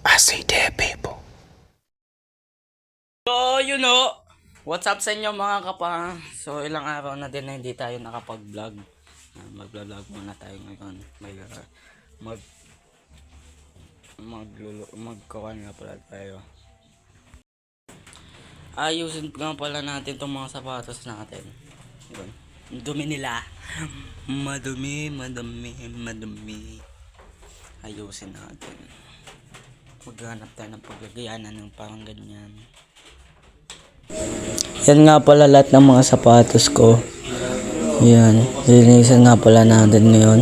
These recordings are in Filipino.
I say dead people. So, you know, what's up sa inyo mga kapang? So, ilang araw na din na hindi tayo nakapag-vlog. Mag-vlog muna tayo ngayon. Mag magkawan nga pala tayo. Ayusin nga pala natin itong mga sapatos natin. Yun. Ang dumi nila. Madumi. Ayusin natin. Maghanap tayo ng paglagayanan ng parang ganyan. Yan nga pala lahat ng mga sapatos ko. Yan. Linisan nga pala natin ngayon.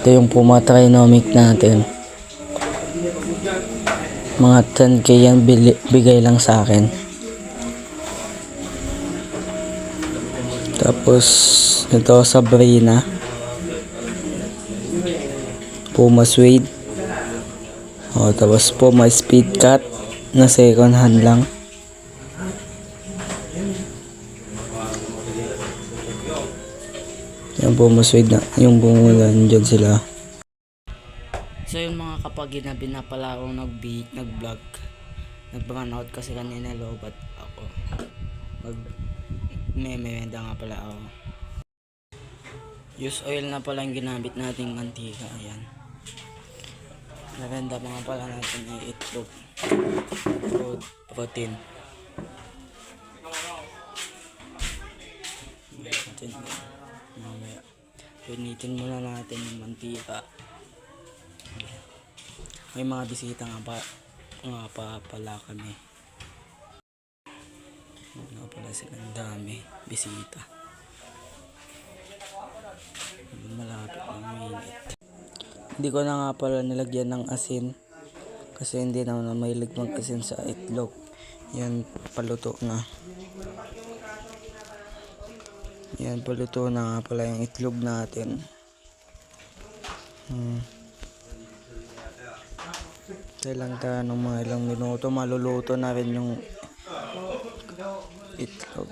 Ito yung Puma Trinomic natin. Mga 10k yan bigay lang sa akin. Tapos ito Sabrina. Puma Suede. Tapos Puma Speed Cut na second hand lang. Yung Puma Suede na, yung bumulan dyan sila. So yung mga kapag binapala akong nag-vlog, nag-burn out kasi kanina lobat ako. May-merenda nga pala ako. Use oil na pala yung ginamit nating mantika. Ayan. Merenda mga pala natin ay itlog. Protein. Mamaya. Pinitin muna natin yung mantika. May mga bisita nga pala kami. Nga pala silang dami bisita. Malapit ng minute. Hindi ko na nga pala nilagyan ng asin kasi hindi na mahilig mag-asin sa itlog. Yan paluto na. Yan paluto na nga pala yung itlog natin. Kailang tayo ng mga ilang minuto maluluto na rin yung itlog.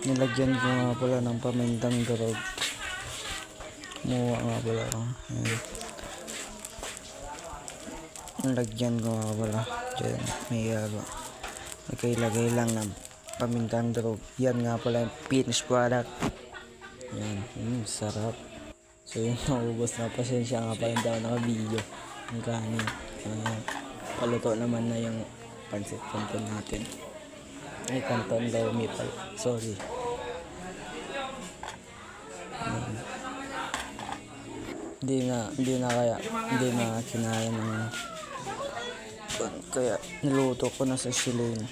Nilagyan ko nga pala ng pamintang durog. Kumuha nga pala ako. Nilagyan ko nga pala dyan, may nagkailagay lang ng pamintang durog. Yan nga pala yung finished product. Yan, sarap. So yun, naubos na. Pasensya nga pa, hindi ako naka-video ng kanin. Paluto naman na yung pansit canton natin. Ay, canton daw, meatball. Sorry. Hindi na kinaya ng kaya niluto ko na sa silane.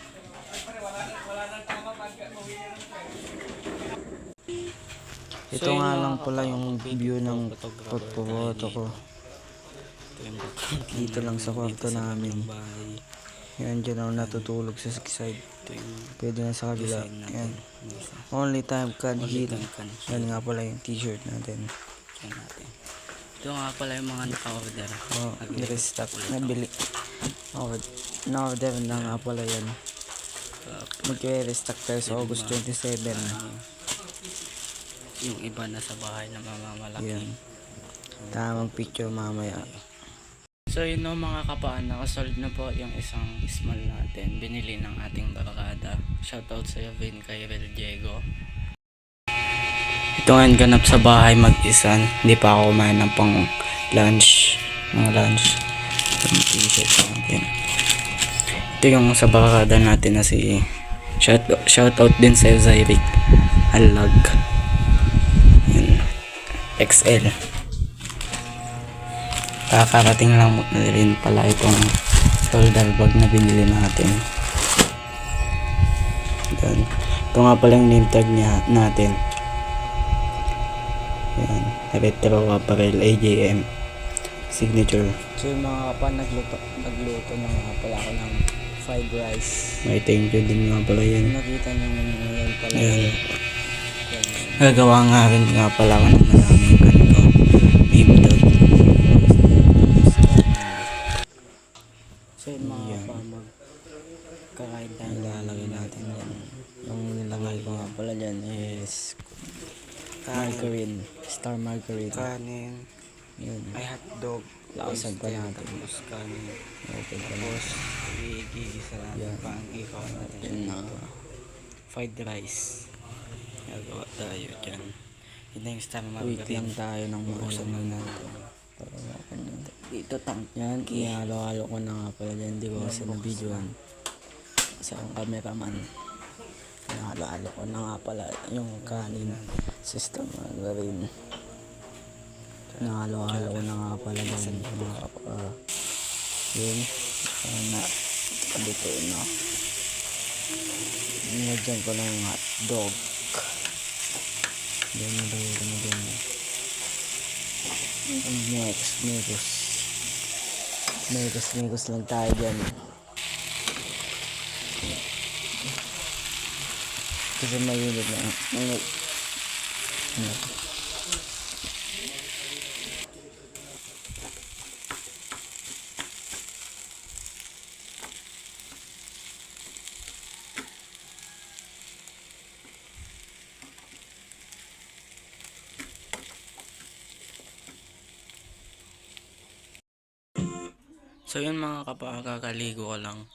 Ito nga lang pala yung view ng pagpupoto ko. Dito lang sa kwarto namin. Yan, dyan ako natutulog sa side. Pwede na sa kabila. Yan. Only time can heal. Yan nga pala yung t-shirt natin. Ito nga pala yung mga naka-order. Restock. Nabili. Na-order na nga pala yan. Mag-restock tayo sa August 27. Yung iba na sa bahay na mamamalaki. Yan. Tamang picture mamaya. So yun know, mga kapaan, nakasold na po yung isang small natin. Binili ng ating barkada. Shoutout sa iyo, Vin, kay Rel Diego. Ito ngayon ganap sa bahay mag-isan. Hindi pa ako kumain ng pang lunch. Yung t-shirt natin. Ito yung sa barkada natin na si shoutout din sa iyo, Zyric Alag. XL. Kakarating lang na rin pala itong shoulder bag na binili natin. Then, ito nga pala yung name tag natin. Yan, Retro Apparel AJM signature. So yung mga kapan, nagluto na nga pala ako ng fried rice. May thank you din nga pala yan. Nakita nyo yan pala. Yan. Gagawa nga rin nga pala ako ng maraming ganito. Name tag. So yung mga kapan, magkakain tayo. Ilalagay natin yan. Yung nilagay ko nga pala dyan is margarine. Star margarine. Kanin. Yun. Ay hotdog. Lakasan pa oyster, natin. Tapos kanin. Okay pa na. Tapos igigisa natin. Yan. Pang-ikaw natin siya Yun na. dito. Fried rice. Nagawa tayo dyan. Yun na yung star Wait lang margarine. tayo ng Bubuksan maulan na na natin. para makanya. Dito tang. Yan, ihalo-halo ko na nga pala dyan. Di ko kasi na-videoan. Kasi ang cameraman. Ihalo-halo ko na nga pala yung kanin. System margarine. Nahalo-halo ko na nga pala dyan. Yun. Sana. Kalituin na. Nilagyan ko ng hotdog. Yan yung lagay ko na dyan. Next, Megos lang tayo dyan. Kasi mainit na. So yun mga kakaligo ko lang.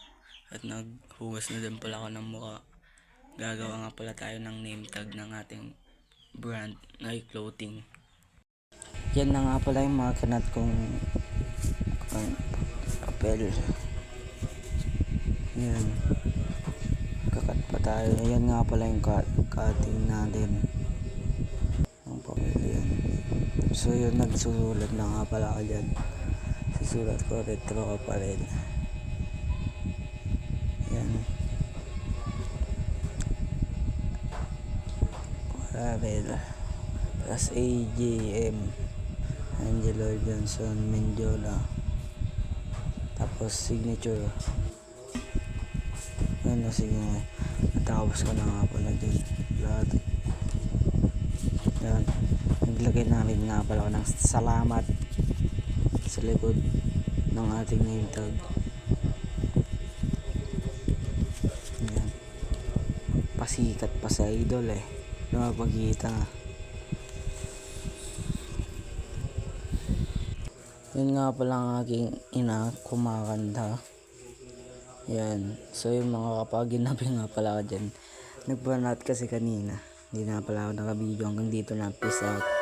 At naghugas na din pala ako ng mukha. Gagawa nga pala tayo ng name tag ng ating brand na clothing. Yan na nga pala yung mga kanat kong papel. Yan. Kakat pa tayo. Yan nga pala yung cutting natin. Ang papel yan. So yun, nagsusulat na nga pala ako dyan. Susulat ko, retro ka pa rin. Yan. Parel. Plus AJM. Angelo Johnson Mendiola. Tapos signature. Yan na, sige. Natapos ko na nga pala dyan. Lahat. Yan. Naglagay na rin nga pala ako ng salamat sa likod ng ating name tag. Yan. Pasikat pa sa idol eh. Lumapagkita nga. Yun nga pala ang aking ina kumakanta. Yan. So yung mga kapaginabi nga pala ako dyan. Nag-burnout kasi kanina. Hindi na pala ako nakabidyo hanggang dito na. Peace out.